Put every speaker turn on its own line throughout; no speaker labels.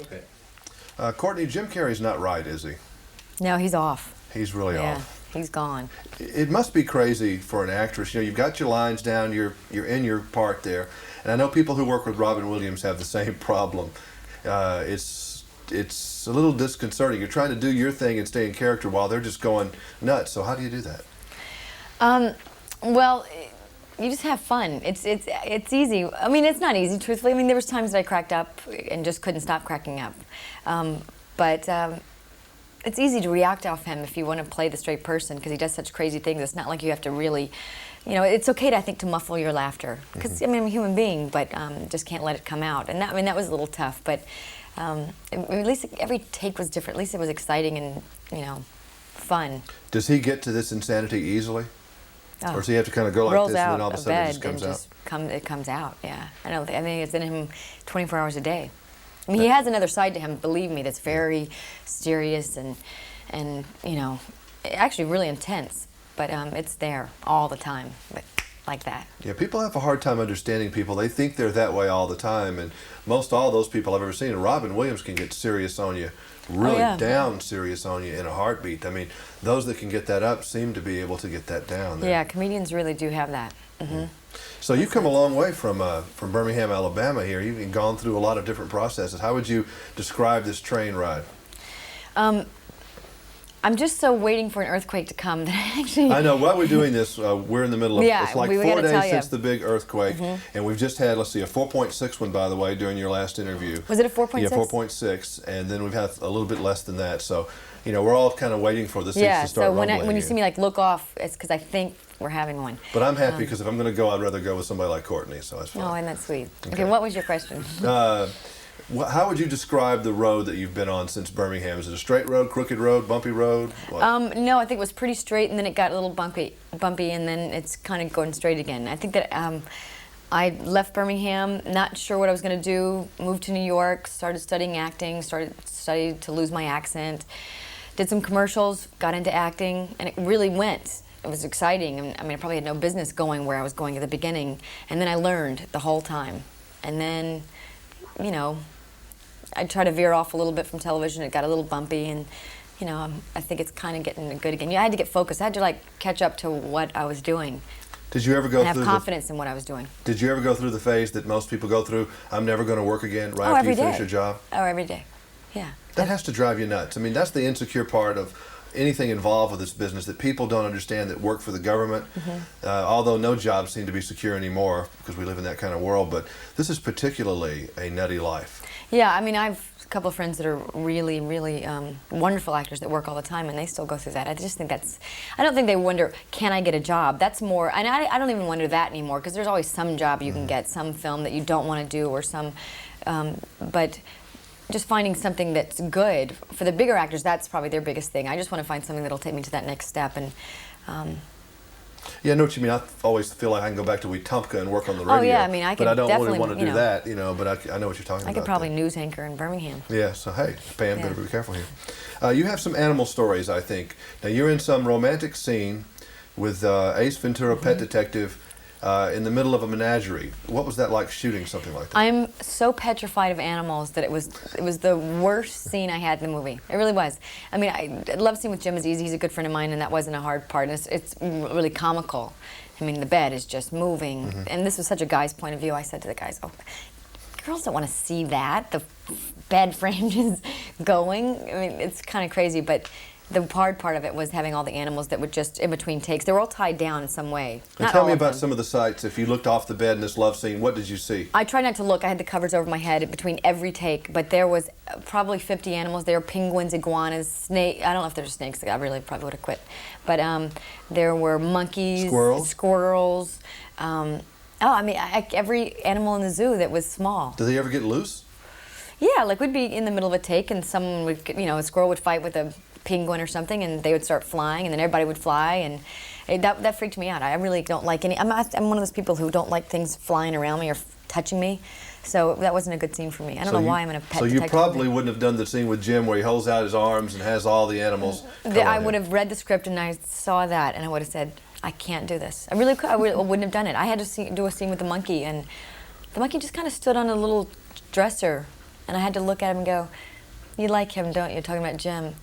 Okay. Courtney, Jim Carrey's not right, is he?
No, he's off.
He's really off.
Yeah, he's gone.
It must be crazy for an actress. You know, you've got your lines down, you're in your part there, and I know people who work with Robin Williams have the same problem. It's a little disconcerting. You're trying to do your thing and stay in character while they're just going nuts. So how do you do that?
Well, you just have fun. It's easy. I mean, it's not easy, truthfully. I mean, there was times that I cracked up and just couldn't stop cracking up. But it's easy to react off him if you want to play the straight person, because he does such crazy things. It's not like you have to really, you know, it's okay to, I think, to muffle your laughter. Because, I mean, I'm a human being, but just can't let it come out. And that, I mean, that was a little tough. But at least every take was different. At least it was exciting and, you know, fun.
Does he get to this insanity easily?
Oh.
Or does he have to kind of go like this and then all of a sudden it just comes out?
It comes out, yeah. I think it's in him 24 hours a day. I mean, he has another side to him, believe me, that's very serious and you know, actually really intense. But it's there all the time, but like that.
Yeah, people have a hard time understanding people. They think they're that way all the time, and most all those people I've ever seen, and Robin Williams can get serious on you, really down serious on you in a heartbeat. I mean, those that can get that up seem to be able to get that down there.
Yeah, comedians really do have that.
So you've come a long way from Birmingham, Alabama here. You've gone through a lot of different processes. How would you describe this train ride?
I'm just so waiting for an earthquake to come that I actually...
I know. While we're doing this, we're in the middle of... it's like 4 days since the big earthquake, and we've just had, let's see, a 4.6 one, by the way, during your last interview.
Was it a 4.6?
Yeah, 4.6, and then we've had a little bit less than that. So, you know, we're all kind of waiting for the things to start rumbling.
Yeah, so when you see me, like, look off, it's because I think we're having one.
But I'm happy because if I'm going to go, I'd rather go with somebody like Courtney, so that's fine.
Oh, and that's sweet. Okay, what was your question?
How would you describe the road that you've been on since Birmingham? Is it a straight road, crooked road, bumpy road?
No, I think it was pretty straight, and then it got a little bumpy, and then it's kind of going straight again. I think that I left Birmingham, not sure what I was going to do, moved to New York, started studying acting, studied to lose my accent, did some commercials, got into acting, and it really went. It was exciting. I mean, I probably had no business going where I was going at the beginning, and then I learned the whole time. And then, you know, I tried to veer off a little bit from television. It got a little bumpy, and you know, I think it's kind of getting good again. Yeah, I had to get focused. I had to like catch up to what I was doing.
Did you ever go through
have confidence in what I was doing?
Did you ever go through the phase that most people go through? I'm never going to work again. Right after you finish your job.
Oh, every day. Yeah.
That has to drive you nuts. I mean, that's the insecure part of anything involved with this business, that people don't understand that work for the government, although no jobs seem to be secure anymore because we live in that kind of world, but this is particularly a nutty life.
Yeah, I mean, I've a couple of friends that are really, really wonderful actors that work all the time, and they still go through that. I just think that's, I don't think they wonder, can I get a job? That's more, and I don't even wonder that anymore, because there's always some job you can get, some film that you don't want to do, or some, but just finding something that's good. For the bigger actors, that's probably their biggest thing. I just want to find something that'll take me to that next step. And
yeah, I know what you mean. I always feel like I can go back to Wetumpka and work on the radio.
Oh yeah, I mean, I could
but I don't
definitely
really want to do that, you know. But I know what you're talking about.
I could probably news anchor in Birmingham.
Yeah. So hey, Pam, better be careful here. You have some animal stories, I think. Now you're in some romantic scene with Ace Ventura, pet detective, in the middle of a menagerie. What was that like, shooting something like that?
I'm so petrified of animals that it was the worst scene I had in the movie. It really was. I mean, I love scene with Jim. Is easy. He's a good friend of mine, and that wasn't a hard part. And it's really comical. I mean, the bed is just moving, and this was such a guy's point of view. I said to the guys, "Oh, girls don't want to see that. The bed frame is going. I mean, it's kind of crazy, but." The hard part of it was having all the animals that would just, in between takes, they were all tied down in some way.
And tell me about some of the sights. If you looked off the bed in this love scene, what did you see?
I tried not to look. I had the covers over my head between every take, but there was probably 50 animals. There were penguins, iguanas, snake. I don't know if there's snakes. I really probably would have quit. But there were monkeys, squirrels. I mean, every animal in the zoo that was small.
Do they ever get loose?
Yeah, like we'd be in the middle of a take, and someone would, you know, a squirrel would fight with a penguin or something, and they would start flying, and then everybody would fly, and that freaked me out. I really don't like any. I'm one of those people who don't like things flying around me or touching me, so that wasn't a good scene for me. I don't know why I'm in a pet detective.
So you probably wouldn't have done the scine with Jim where he holds out his arms and has all the animals.
I would have read the script and I saw that, and I would have said, I can't do this. I really could. I wouldn't have done it. I had to do a scene with the monkey, and the monkey just kind of stood on a little dresser And I had to look at him and go, "You like him, don't you?" Talking about Jim.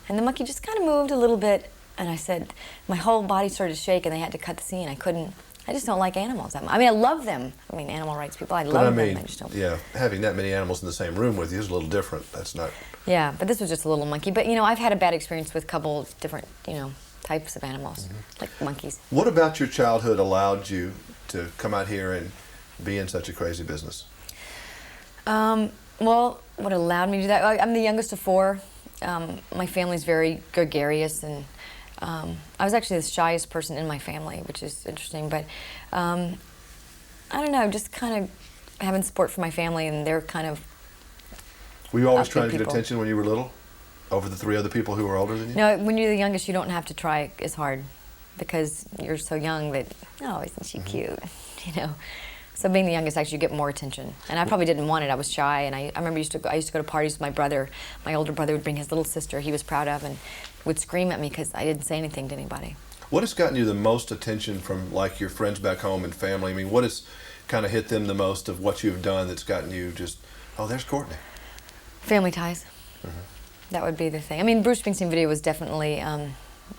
And the monkey just kind of moved a little bit, and I said, my whole body started to shake, and they had to cut the scene. I just don't like animals that much. I mean, I love them. I mean, animal rights people, I love them. I just don't.
Yeah, having that many animals in the same room with you is a little different. That's not.
Yeah, but this was just a little monkey. But, you know, I've had a bad experience with a couple different, you know, types of animals, like monkeys.
What about your childhood allowed you to come out here and be in such a crazy business?
Well, what allowed me to do that? I'm the youngest of four. My family's very gregarious, and I was actually the shyest person in my family, which is interesting. But I don't know, just kind of having support from my family, and they're kind of.
Were you always trying to get attention when you were little, over the three other people who were older than you?
No, when you're the youngest, you don't have to try as hard, because you're so young that, oh, isn't she cute, you know? So being the youngest, actually, you get more attention. And I probably didn't want it. I was shy, and I remember I used to go to parties with my brother. My older brother would bring his little sister he was proud of, and would scream at me because I didn't say anything to anybody.
What has gotten you the most attention from, like, your friends back home and family? I mean, what has kind of hit them the most of what you've done that's gotten you just, oh, there's Courtney?
Family ties. That would be the thing. I mean, Bruce Springsteen video was definitely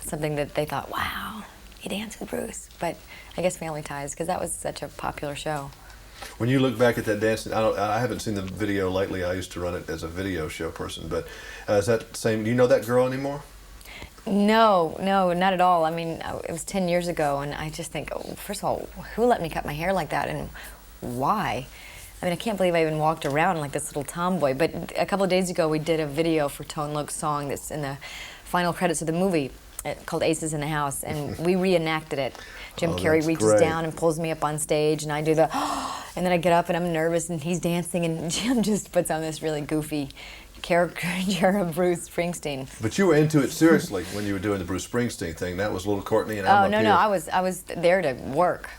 something that they thought, wow, he danced with Bruce. But I guess Family Ties, because that was such a popular show.
When you look back at that dance, I haven't seen the video lately. I used to run it as a video show person, but is that same? Do you know that girl anymore?
No, not at all. I mean, it was 10 years ago, and I just think, oh, first of all, who let me cut my hair like that, and why? I mean, I can't believe I even walked around like this little tomboy. But a couple of days ago, we did a video for Tone Loc's song that's in the final credits of the movie, called Aces in the House, and we reenacted it. Jim Carrey reaches down and pulls me up on stage, and I do the, and then I get up and I'm nervous, and he's dancing, and Jim just puts on this really goofy caricature of Bruce Springsteen.
But you were into it seriously when you were doing the Bruce Springsteen thing. That was little Courtney and I'm up here.
I was there to work,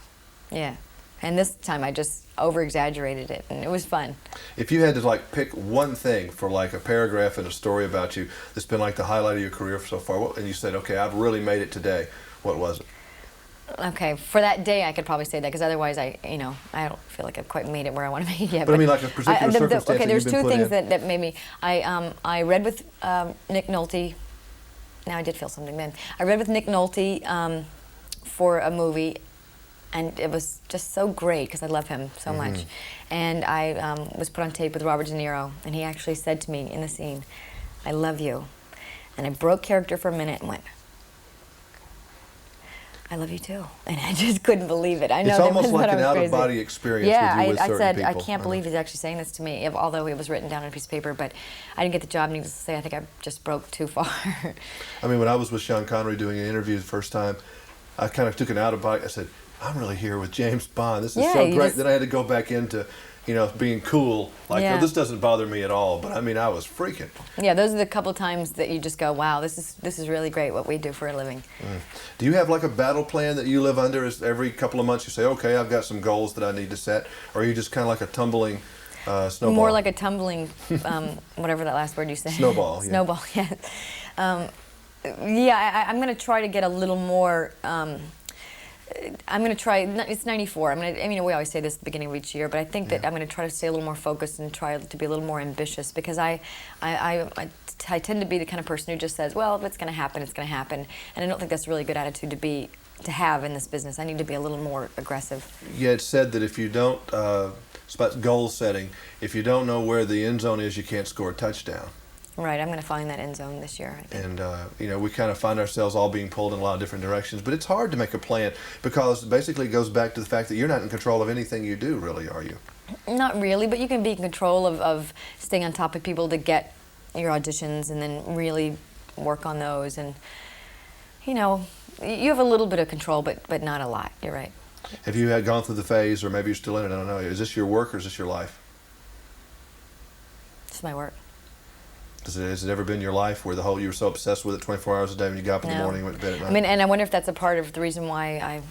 yeah. And this time I just over-exaggerated it, and it was fun. If
you had to like pick one thing for like a paragraph in a story about you that's been like the highlight of your career so far, and you said, okay, I've really made it today, what was it?
Okay, for that day I could probably say that, because otherwise I don't feel like I've quite made it where I want to make it yet.
But I mean, like a particular circumstance.
Okay, there's two things that made me. I read with Nick Nolte. Now I did feel something then. I read with Nick Nolte for a movie, and it was just so great because I love him so much. And I was put on tape with Robert De Niro, and he actually said to me in the scene, "I love you." And I broke character for a minute and went, "I love you too," and I just couldn't believe it. I know
it's almost like an
out-of-body
out-of-body experience.
Yeah,
with you with
I said,
people.
I can't believe he's actually saying this to me, although it was written down on a piece of paper. But I didn't get the job. Needless to say, I think I just broke too far.
I mean, when I was with Sean Connery doing an interview the first time, I kind of took an out-of-body. I said, "I'm really here with James Bond. This is so great." Then I had to go back into, being cool. Like, oh, this doesn't bother me at all. But I mean, I was freaking. Yeah,
those are the couple times that you just go, "Wow, this is really great what we do for a living."
Do you have like a battle plan that you live under? Is every couple of months you say, "Okay, I've got some goals that I need to set," or are you just kind of like a tumbling snowball?
More like a tumbling, whatever that last word you said.
Snowball. Yeah.
Snowball. Yeah. I'm going to try to get a little more. I'm going to try, it's 94. We always say this at the beginning of each year, but I think that I'm going to try to stay a little more focused and try to be a little more ambitious, because I tend to be the kind of person who just says, well, if it's going to happen, it's going to happen. And I don't think that's a really good attitude to have in this business. I need to be a little more aggressive.
Yeah, it's said that if you don't, it's about goal setting, if you don't know where the end zone is, you can't score a touchdown.
Right, I'm going to find that end zone this year, I think.
And, we kind of find ourselves all being pulled in a lot of different directions. But it's hard to make a plan, because basically it goes back to the fact that you're not in control of anything you do, really, are you?
Not really, but you can be in control of staying on top of people to get your auditions and then really work on those. And, you have a little bit of control, but not a lot. You're right.
Have you gone through the phase, or maybe you're still in it, I don't know. Is this your work or is this your life?
It's my work.
Has it ever been your life where you were so obsessed with it 24 hours a day when you got up in the morning and went to bed at night?
And I wonder if that's a part of the reason why I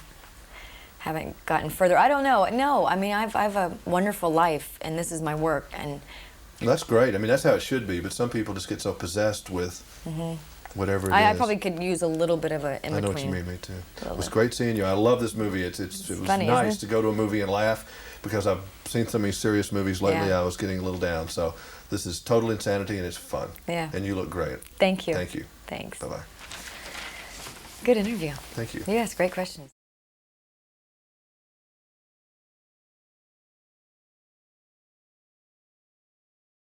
haven't gotten further. I don't know. No, I've a wonderful life, and this is my work. And
well, that's great. That's how it should be. But some people just get so possessed with whatever it is.
I probably could use a little bit of a in between.
I know what you mean. Me too. It was great seeing you. I love this movie. It was funny, nice to go to a movie and laugh, because I've seen so many serious movies lately.
Yeah.
I was getting a little down. So this is total insanity, and it's fun.
Yeah.
And you look great.
Thank you.
Thank you.
Thanks.
Bye-bye.
Good interview.
Thank you.
Yes, great questions.